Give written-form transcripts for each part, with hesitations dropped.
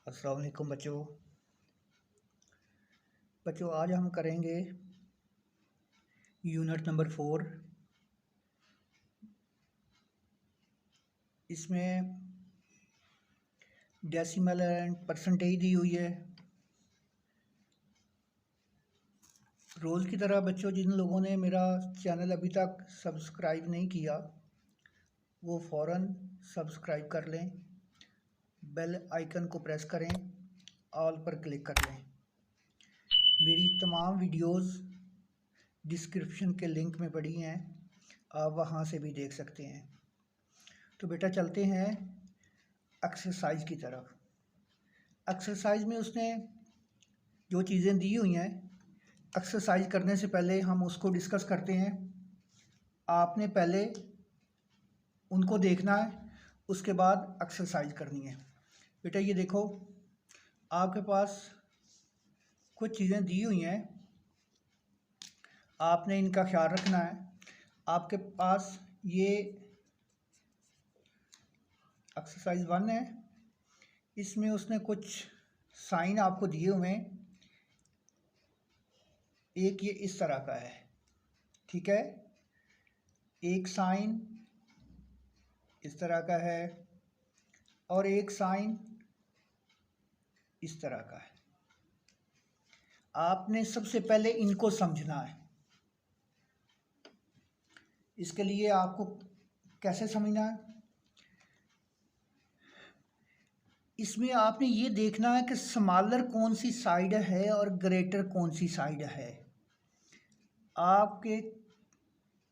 अस्सलाम वालेकुम बच्चों आज हम करेंगे यूनिट नंबर 4। इसमें डेसिमल एंड परसेंटेज दी हुई है। रोज़ की तरह बच्चों, जिन लोगों ने मेरा चैनल अभी तक सब्सक्राइब नहीं किया वो फ़ौरन सब्सक्राइब कर लें, बेल आइकन को प्रेस करें, ऑल पर क्लिक कर लें। मेरी तमाम वीडियोस डिस्क्रिप्शन के लिंक में पड़ी हैं, आप वहाँ से भी देख सकते हैं। तो बेटा चलते हैं एक्सरसाइज की तरफ। एक्सरसाइज में उसने जो चीज़ें दी हुई हैं, एक्सरसाइज करने से पहले हम उसको डिस्कस करते हैं। आपने पहले उनको देखना है, उसके बाद एक्सरसाइज करनी है। बेटा ये देखो, आपके पास कुछ चीज़ें दी हुई हैं, आपने इनका ख्याल रखना है। आपके पास ये एक्सरसाइज 1 है, इसमें उसने कुछ साइन आपको दिए हुए हैं। एक ये इस तरह का है, ठीक है, एक साइन इस तरह का है और एक साइन इस तरह का है। आपने सबसे पहले इनको समझना है। इसके लिए आपको कैसे समझना है, इसमें आपने ये देखना है कि स्मॉलर कौन सी साइड है और ग्रेटर कौन सी साइड है। आपके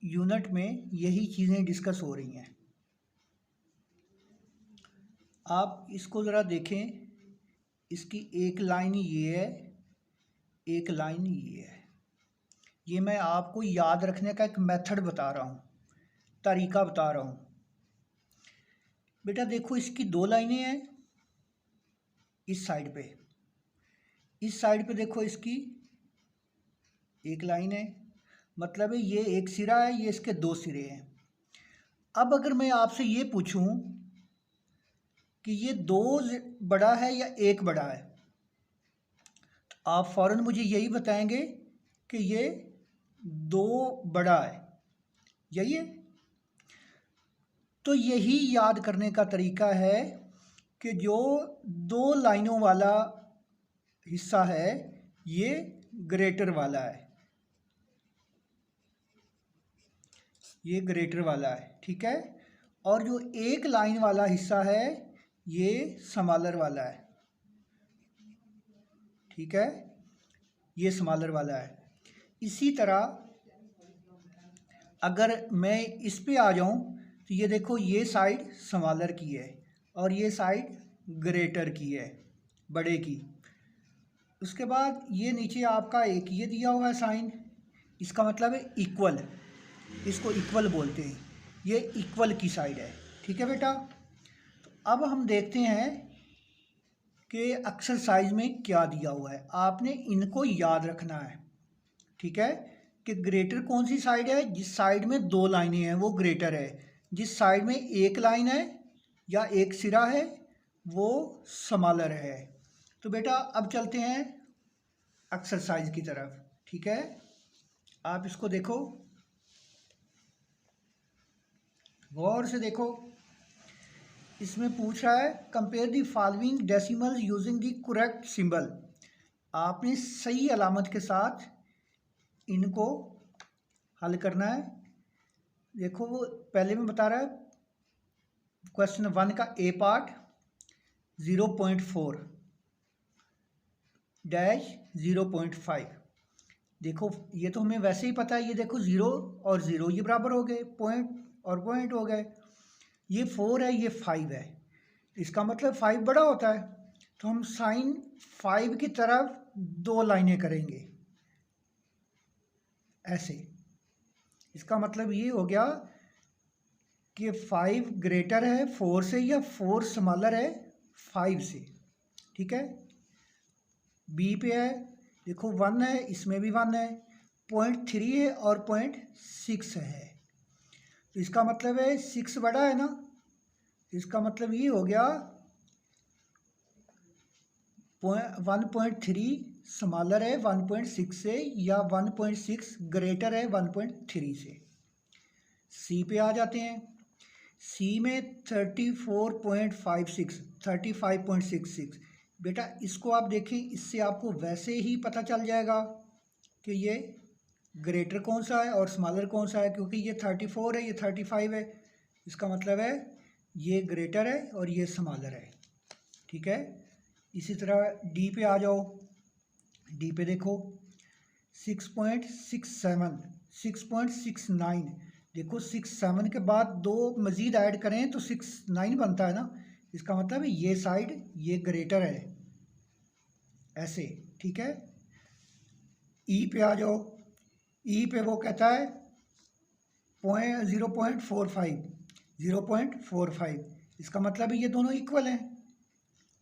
यूनिट में यही चीज़ें डिस्कस हो रही हैं। आप इसको ज़रा देखें, इसकी एक लाइन ये है, एक लाइन ये है। ये मैं आपको याद रखने का एक मेथड बता रहा हूँ, तरीका बता रहा हूँ। बेटा देखो, इसकी दो लाइनें हैं इस साइड पे, इस साइड पे देखो इसकी एक लाइन है, मतलब है ये एक सिरा है, ये इसके दो सिरे हैं। अब अगर मैं आपसे ये पूछूं कि ये दो बड़ा है या एक बड़ा है, तो आप फ़ौरन मुझे यही बताएंगे कि ये दो बड़ा है, यही है। तो यही याद करने का तरीका है कि जो दो लाइनों वाला हिस्सा है ये ग्रेटर वाला है, ये ग्रेटर वाला है, ठीक है। और जो एक लाइन वाला हिस्सा है ये स्मॉलर वाला है, ठीक है, ये स्मॉलर वाला है। इसी तरह अगर मैं इस पे आ जाऊं तो ये देखो, ये साइड स्मॉलर की है और ये साइड ग्रेटर की है, बड़े की। उसके बाद ये नीचे आपका एक ये दिया हुआ है साइन, इसका मतलब है इक्वल, इसको इक्वल बोलते हैं, ये इक्वल की साइड है, ठीक है बेटा। तो अब हम देखते हैं कि एक्सरसाइज में क्या दिया हुआ है। आपने इनको याद रखना है, ठीक है, कि ग्रेटर कौन सी साइड है। जिस साइड में दो लाइनें हैं वो ग्रेटर है, जिस साइड में एक लाइन है या एक सिरा है वो स्मॉलर है। तो बेटा अब चलते हैं एक्सरसाइज की तरफ, ठीक है। आप इसको देखो, गौर से देखो। इसमें पूछ रहा है compare the following decimals using the correct symbol. आपने सही अलामत के साथ इनको हल करना है। देखो वो पहले में बता रहा है, क्वेश्चन 1 का ए पार्ट 0.4 डैश 0.5। देखो ये तो हमें वैसे ही पता है, ये देखो 0 और 0 ये बराबर हो गए, पॉइंट और पॉइंट हो गए। ये 4 है, ये 5 है, इसका मतलब 5 बड़ा होता है। तो हम साइन 5 की तरफ दो लाइनें करेंगे ऐसे। इसका मतलब ये हो गया कि 5 ग्रेटर है 4 से या 4 स्मॉलर है 5 से, ठीक है। बी पे है, देखो 1 है, इसमें भी 1 है, 0.3 है और 0.6 है। तो इसका मतलब है 6 बड़ा है ना, इसका मतलब ये हो गया 1.3 स्मॉलर है 1.6 से या 1.6 ग्रेटर है 1.3 से। सी पे आ जाते हैं। सी में 35.66 बेटा इसको आप देखें, इससे आपको वैसे ही पता चल जाएगा कि ये ग्रेटर कौन सा है और स्मॉलर कौन सा है, क्योंकि ये 34 है ये 35 है। इसका मतलब है ये ग्रेटर है और ये स्मॉलर है। ठीक है। इसी तरह डी पे आ जाओ। डी पे देखो 6.67 6.69। देखो 67 के बाद 2 मज़ीद ऐड करें तो 69 बनता है ना। इसका मतलब है ये साइड ये ग्रेटर है ऐसे। ठीक है। ई पे आ जाओ। ई पे वो कहता है 0.45। इसका मतलब है ये दोनों इक्वल हैं।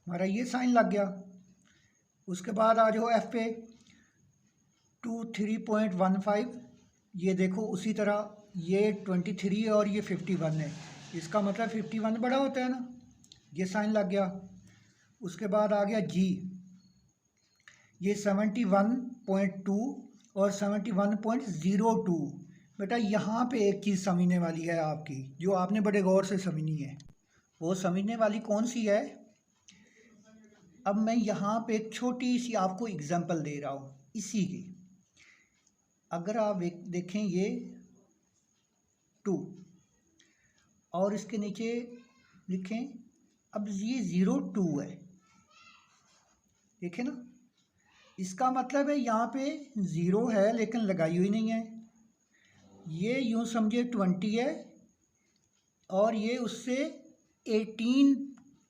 हमारा ये साइन लग गया। उसके बाद आ जाओ एफ पे 23.15। ये देखो उसी तरह ये 23 है और ये 51 है। इसका मतलब 51 बड़ा होता है ना, ये साइन लग गया। उसके बाद आ गया जी, ये 71.2 और 71.02। बेटा यहाँ पे एक चीज़ समझने वाली है आपकी, जो आपने बड़े गौर से समझनी है। वो समझने वाली कौन सी है? अब मैं यहाँ पे एक छोटी सी आपको एग्जांपल दे रहा हूँ इसी की। अगर आप देखें ये 2 और इसके नीचे लिखें, अब ये 02 है, देखें ना। इसका मतलब है यहाँ पे 0 है लेकिन लगाई हुई नहीं है। ये यूँ समझे 20 है और ये उससे 18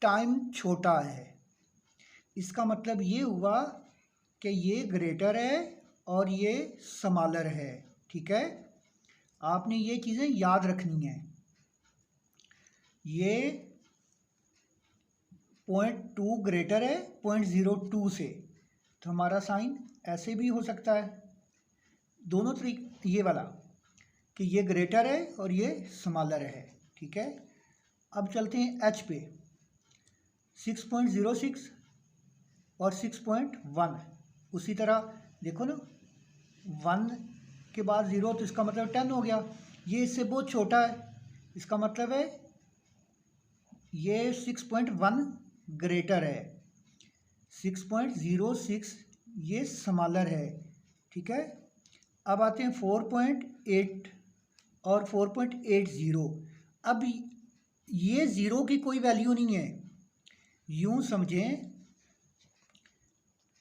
टाइम छोटा है। इसका मतलब ये हुआ कि ये ग्रेटर है और ये स्मॉलर है। ठीक है। आपने ये चीज़ें याद रखनी हैं। ये 0.2 ग्रेटर है 0.02 से, तो हमारा साइन ऐसे भी हो सकता है। दोनों तरीके, ये वाला कि ये ग्रेटर है और ये स्मॉलर है। ठीक है। अब चलते हैं एच पे 6.06 और 6.1। उसी तरह देखो ना, 1 के बाद 0 तो इसका मतलब 10 हो गया। ये इससे बहुत छोटा है, इसका मतलब है ये 6.1 ग्रेटर है, 6.06 ये स्मॉलर है। ठीक है। अब आते हैं 4.8 और 4.80। अब ये 0 की कोई वैल्यू नहीं है। यूँ समझें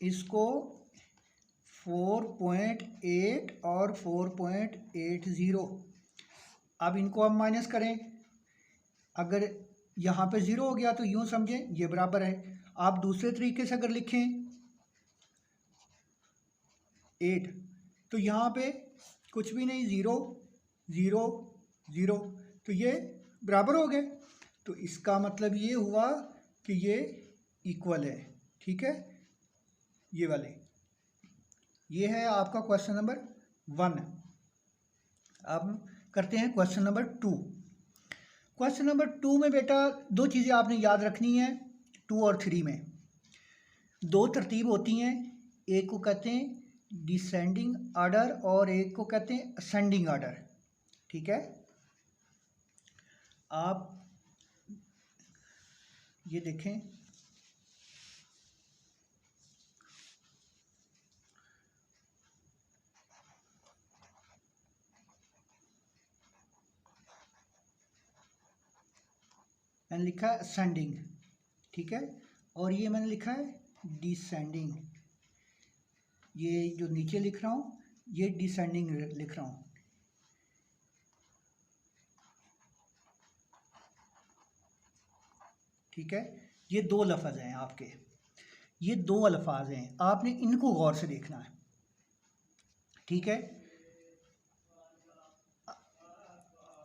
इसको 4.8 और 4.80। अब इनको हम माइनस करें। अगर यहाँ पे 0 हो गया तो यूँ समझें ये बराबर है। आप दूसरे तरीके से अगर लिखें 8 तो यहाँ पे कुछ भी नहीं, 0 0 0, तो ये बराबर हो गए। तो इसका मतलब ये हुआ कि ये इक्वल है। ठीक है। ये वाले, ये है आपका क्वेश्चन नंबर 1। अब करते हैं क्वेश्चन नंबर 2। क्वेश्चन नंबर 2 में बेटा 2 चीज़ें आपने याद रखनी है। 2 और 3 में 2 तरतीब होती हैं। एक को कहते हैं डिसेंडिंग ऑर्डर और एक को कहते हैं असेंडिंग ऑर्डर। ठीक है। आप ये देखें, मैंने लिखा है असेंडिंग। ठीक है। और ये मैंने लिखा है डिसेंडिंग। ये जो नीचे लिख रहा हूँ ये डिसेंडिंग लिख रहा हूँ। ठीक है। ये 2 लफ्ज़ हैं आपके, ये 2 अल्फाज हैं, आपने इनको गौर से देखना है। ठीक है।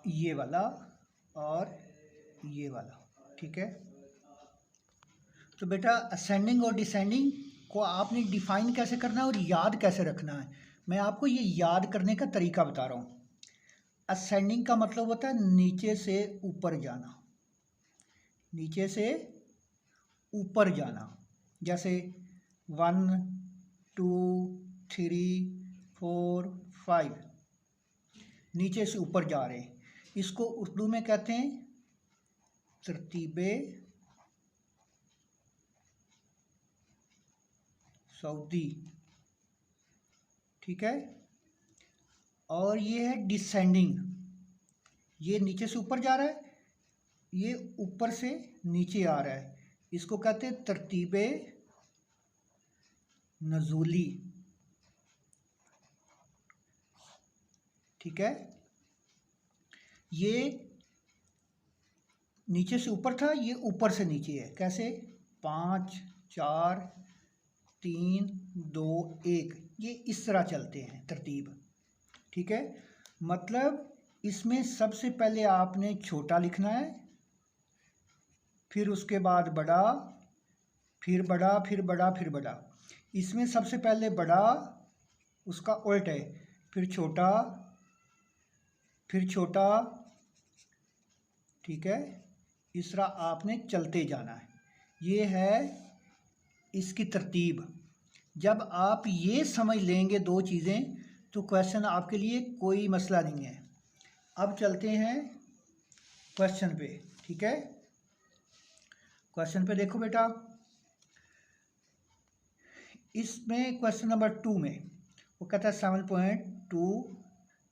ये वाला और ये वाला। ठीक है। तो बेटा असेंडिंग और डिसेंडिंग को आपने डिफाइन कैसे करना है और याद कैसे रखना है, मैं आपको ये याद करने का तरीका बता रहा हूँ। असेंडिंग का मतलब होता है नीचे से ऊपर जाना, नीचे से ऊपर जाना। जैसे 1 2 3 4 5 नीचे से ऊपर जा रहे हैं। इसको उर्दू में कहते हैं तरतीबे सऊदी, ठीक है। और ये है डिसेंडिंग, ये नीचे से ऊपर जा रहा है, ये ऊपर से नीचे आ रहा है, इसको कहते हैं तरतीबे नज़ूली, ठीक है। ये नीचे से ऊपर था, ये ऊपर से नीचे है। कैसे? 5 4 3 2 1, ये इस तरह चलते हैं तरतीब, ठीक है। मतलब इसमें सबसे पहले आपने छोटा लिखना है, फिर उसके बाद बड़ा, फिर बड़ा, फिर बड़ा, फिर बड़ा। इसमें सबसे पहले बड़ा, उसका उल्ट है, फिर छोटा, फिर छोटा, ठीक है। इस तरह आपने चलते जाना है। ये है इसकी तरतीब। जब आप ये समझ लेंगे दो चीज़ें तो क्वेश्चन आपके लिए कोई मसला नहीं है। अब चलते हैं क्वेश्चन पे, ठीक है। क्वेश्चन पे देखो बेटा, इसमें क्वेश्चन नंबर 2 में वो कहता है 7.2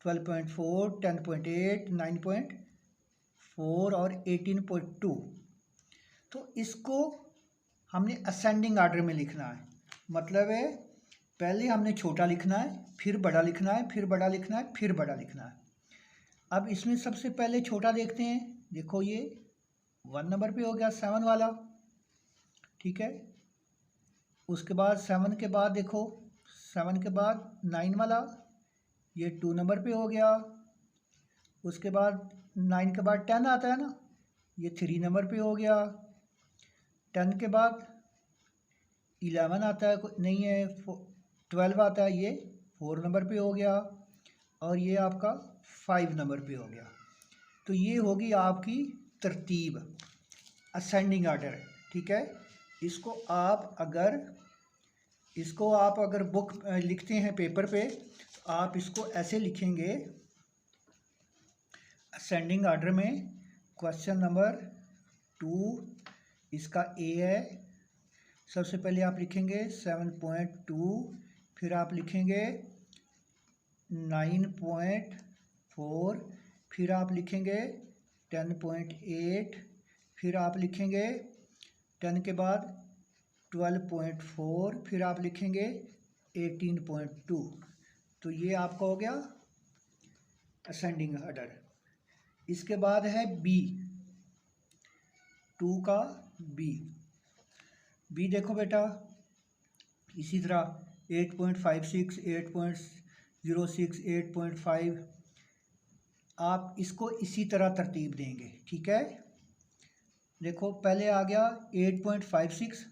12.4 10.8 9.4 और 18.2। तो इसको हमने असेंडिंग आर्डर में लिखना है। मतलब है पहले हमने छोटा लिखना है, फिर बड़ा लिखना है, फिर बड़ा लिखना है, फिर बड़ा लिखना है। अब इसमें सबसे पहले छोटा देखते हैं। देखो ये 1 नंबर पे हो गया 7 वाला, ठीक है। उसके बाद 7 के बाद देखो 7 के बाद 9 वाला, ये 2 नंबर पे हो गया। उसके बाद 9 के बाद 10 आता है ना, ये 3 नंबर पे हो गया। 10 के बाद 11 आता है, नहीं है 12 आता है, ये 4 नंबर पे हो गया। और ये आपका 5 नंबर पे हो गया। तो ये होगी आपकी तरतीब, असेंडिंग आर्डर, ठीक है। इसको आप अगर बुक लिखते हैं पेपर पे तो आप इसको ऐसे लिखेंगे असेंडिंग आर्डर में। क्वेश्चन नंबर 2 इसका ए है। सबसे पहले आप लिखेंगे 7.2, फिर आप लिखेंगे 9.4, फिर आप लिखेंगे 10.8, फिर आप लिखेंगे 10 के बाद 12.4, फिर आप लिखेंगे 18.2। तो ये आपका हो गया असेंडिंग आर्डर। इसके बाद है बी, 2 का बी। बी देखो बेटा, इसी तरह 8.56, 8.06, 8.5, आप इसको इसी तरह तरतीब देंगे, ठीक है। देखो पहले आ गया 8.56,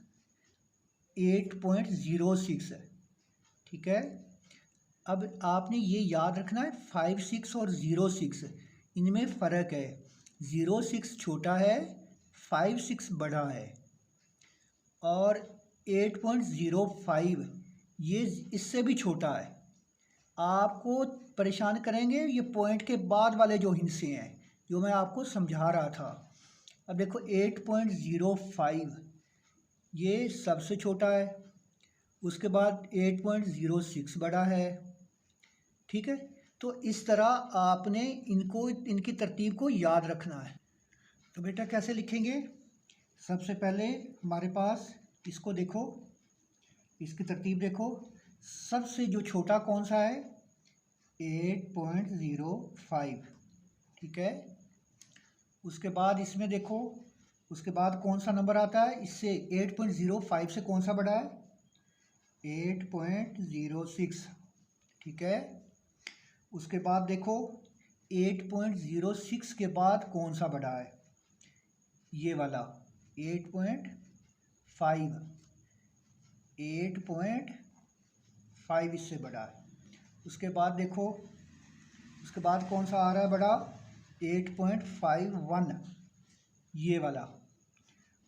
8.06, ठीक है। अब आपने ये याद रखना है 56 और 06 इनमें फ़र्क है। 06 छोटा है, 56 बड़ा है। और 8.05 ये इससे भी छोटा है। आपको परेशान करेंगे ये पॉइंट के बाद वाले जो हिस्से हैं जो मैं आपको समझा रहा था। अब देखो 8.05 ये सबसे छोटा है, उसके बाद 8.06 बड़ा है, ठीक है। तो इस तरह आपने इनकी तरतीब को याद रखना है। तो बेटा कैसे लिखेंगे? सबसे पहले हमारे पास इसको देखो, इसकी तरतीब देखो। सबसे जो छोटा कौन सा है? 8.05, ठीक है। उसके बाद इसमें देखो, उसके बाद कौन सा नंबर आता है इससे? 8.05 से कौन सा बड़ा है? 8.06, ठीक है। उसके बाद देखो 8.06 के बाद कौन सा बड़ा है? ये वाला 8.5, 8.5 इससे बड़ा है। उसके बाद देखो, उसके बाद कौन सा आ रहा है बड़ा? 8.51, ये वाला।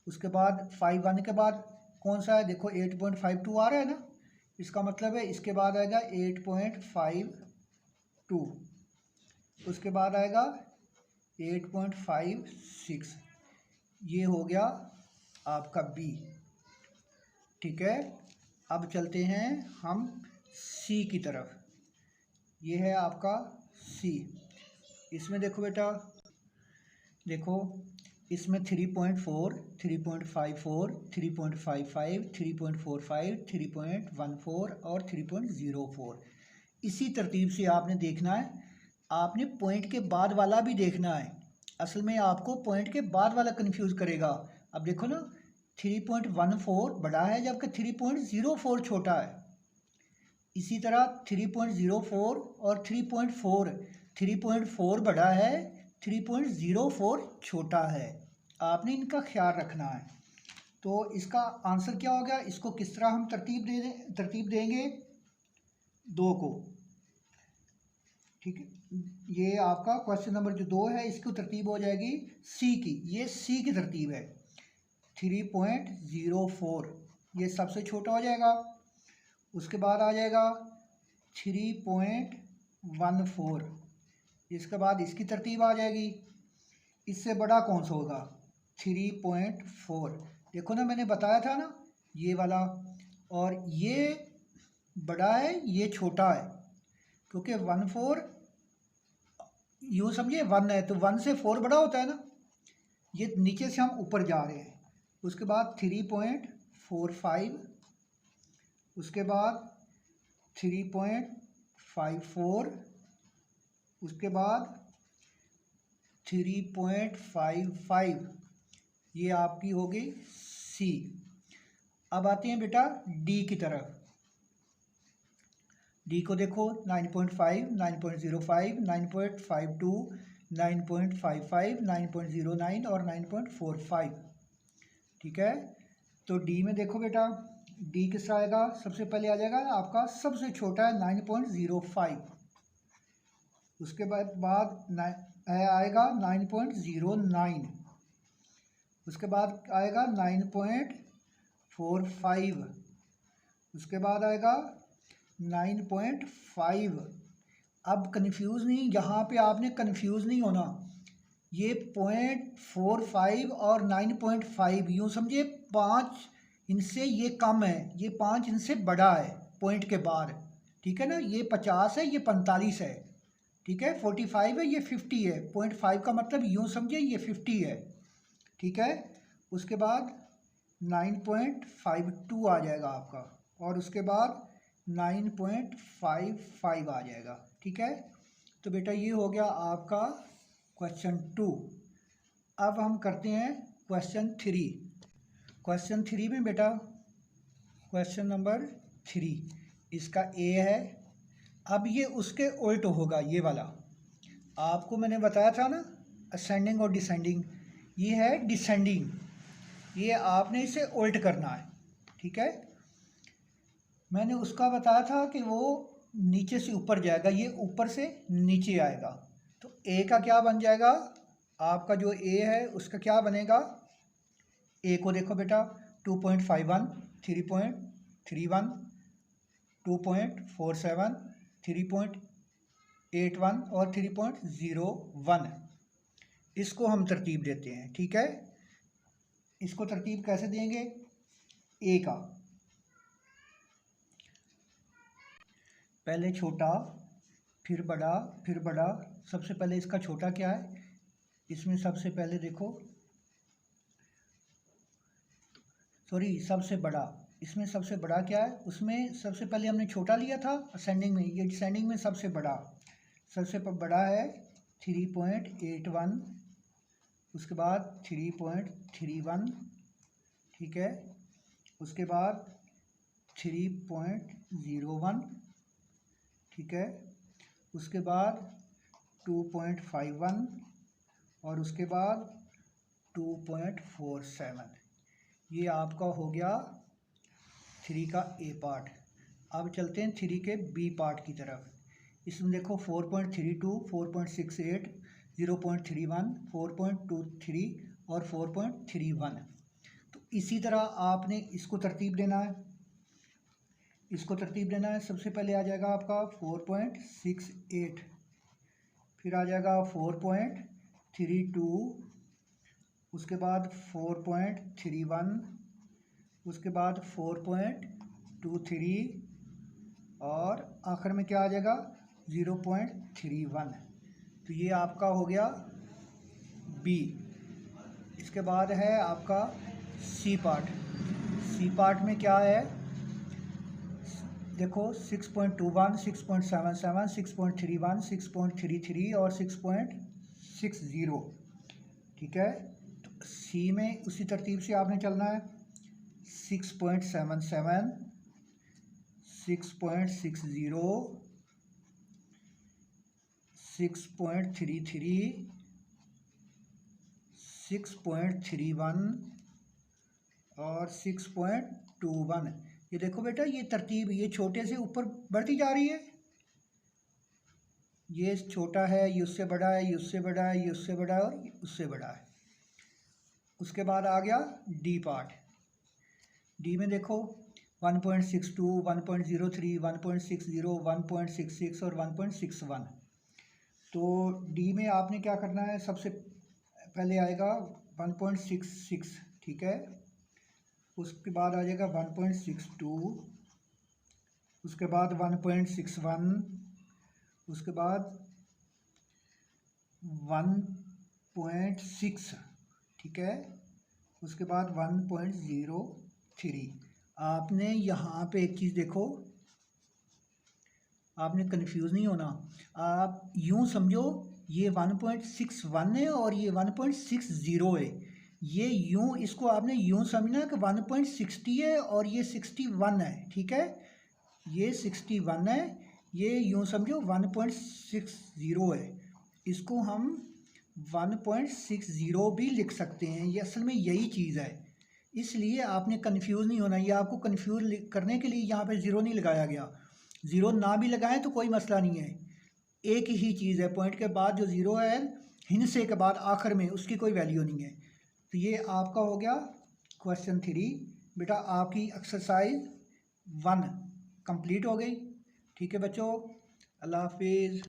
उसके बाद 51 के बाद कौन सा है, देखो 8.52 आ रहा है ना, इसका मतलब है इसके बाद आएगा 8.52, उसके बाद आएगा 8.56, ये हो गया आपका बी। ठीक है, अब चलते हैं हम सी की तरफ। ये है आपका सी। इसमें देखो बेटा, देखो इसमें 3.4, 3.54, 3.55, 3.45, 3.14 और 3.04, इसी तरतीब से आपने देखना है। आपने पॉइंट के बाद वाला भी देखना है, असल में आपको पॉइंट के बाद वाला कंफ्यूज करेगा। अब देखो ना, 3.14 बड़ा है जबकि 3.04 छोटा है। इसी तरह 3.04 और 3.4, 3.4 बड़ा है, 3.04 छोटा है। आपने इनका ख्याल रखना है। तो इसका आंसर क्या होगा, इसको किस तरह हम तरतीब देंगे 2 को। ठीक है, ये आपका क्वेश्चन नंबर जो 2 है, इसकी तरतीब हो जाएगी सी की। ये सी की तरतीब है, 3.04 ये सबसे छोटा हो जाएगा। उसके बाद आ जाएगा 3.14, इसके बाद इसकी तरतीब आ जाएगी। इससे बड़ा कौन सा होगा, 3.4। देखो ना, मैंने बताया था ना ये वाला, और ये बड़ा है ये छोटा है, क्योंकि 14 यूँ समझिए 1 है तो 1 से 4 बड़ा होता है ना। ये नीचे से हम ऊपर जा रहे हैं। उसके बाद 3.45, उसके बाद 3.54, उसके बाद 3.55, ये आपकी हो गई सी। अब आते हैं बेटा डी की तरफ। डी को देखो 9.5, 9.05, 9.52, 9.55, 9.09 और 9.45। ठीक है, तो डी में देखो बेटा, डी किसका आएगा, सबसे पहले आ जाएगा आपका सबसे छोटा है 9.05, उसके बाद आएगा 9.09, उसके बाद आएगा 9.45, उसके बाद आएगा 9.5। अब कंफ्यूज नहीं, यहाँ पे आपने कंफ्यूज नहीं होना। ये 0.45 और 9.5 यूँ समझिए 5 इनसे ये कम है, ये 5 इनसे बड़ा है पॉइंट के बाद। ठीक है ना, ये 50 है, ये 45 है। ठीक है, 45 है, ये 50 है। 0.5 का मतलब यूँ समझिए ये 50 है। ठीक है, उसके बाद 9.52 आ जाएगा आपका, और उसके बाद 9.55 आ जाएगा। ठीक है, तो बेटा ये हो गया आपका क्वेश्चन 2। अब हम करते हैं क्वेश्चन 3। क्वेश्चन 3 में बेटा, क्वेश्चन नंबर 3 इसका ए है। अब ये उसके उल्ट होगा, ये वाला आपको मैंने बताया था ना असेंडिंग और डिसेंडिंग, ये है डिसेंडिंग। ये आपने इसे उल्ट करना है। ठीक है, मैंने उसका बताया था कि वो नीचे से ऊपर जाएगा, ये ऊपर से नीचे आएगा। तो ए का क्या बन जाएगा, आपका जो ए है उसका क्या बनेगा। ए को देखो बेटा, 2.51, 3.31, 2.47, 3.81 और 3.01, इसको हम तरतीब देते हैं। ठीक है, इसको तरतीब कैसे देंगे, ए का पहले छोटा फिर बड़ा फिर बड़ा। सबसे पहले इसका छोटा क्या है, इसमें सबसे पहले देखो, सॉरी सबसे बड़ा, इसमें सबसे बड़ा क्या है, उसमें सबसे पहले हमने छोटा लिया था असेंडिंग में, ये डिसेंडिंग में सबसे बड़ा है 3.81, उसके बाद 3.31। ठीक है, उसके बाद 3.01। ठीक है, उसके बाद 2.51 और उसके बाद 2.47। ये आपका हो गया 3 का ए पार्ट। अब चलते हैं 3 के बी पार्ट की तरफ। इसमें देखो 4.32, 4.68, 0.31, 4.23 और 4.31। तो इसी तरह आपने इसको तरतीब देना है। सबसे पहले आ जाएगा आपका 4.68, फिर आ जाएगा 4.32, उसके बाद 4.31, उसके बाद 4.23 और आखिर में क्या आ जाएगा 0.31। तो ये आपका हो गया बी। इसके बाद है आपका सी पार्ट। सी पार्ट में क्या है देखो 6.21, 6.77, 6.31, 6.33 और 6.60। ठीक है, तो सी में उसी तरतीब से आपने चलना है 6.77, 6.60, 6.33, 6.31 और 6.21। ये देखो बेटा, ये तरतीब ये छोटे से ऊपर बढ़ती जा रही है। ये छोटा है, ये उससे बड़ा है, ये उससे बड़ा है, ये उससे बड़ा है और ये उससे बड़ा है। उसके बाद आ गया डी पार्ट। डी में देखो 1.62, 1.03, 1.60, 1.66 और 1.61। तो डी में आपने क्या करना है, सबसे पहले आएगा 1.66, ठीक है, उसके बाद आ जाएगा 1.62, उसके बाद 1.61, उसके बाद 1.6, ठीक है, उसके बाद 1.03। आपने यहाँ पे एक चीज़ देखो, आपने कंफ्यूज नहीं होना। आप यूँ समझो ये 1.61 है और ये 1.60 है। ये यूँ इसको आपने यूँ समझना कि 1.60 है और ये 61 है। ठीक है, ये 61 है, ये यूँ समझो 1.60 है। इसको हम 1.60 भी लिख सकते हैं। ये असल में यही चीज़ है, इसलिए आपने कंफ्यूज नहीं होना। ये आपको कंफ्यूज करने के लिए यहाँ पे ज़ीरो नहीं लगाया गया। ज़ीरो ना भी लगाएं तो कोई मसला नहीं है, एक ही चीज़ है। पॉइंट के बाद जो ज़ीरो है, हिंसे के बाद आखिर में, उसकी कोई वैल्यू नहीं है। तो ये आपका हो गया क्वेश्चन 3। बेटा आपकी एक्सरसाइज 1 कंप्लीट हो गई। ठीक है बच्चों, अल्लाह हाफिज़।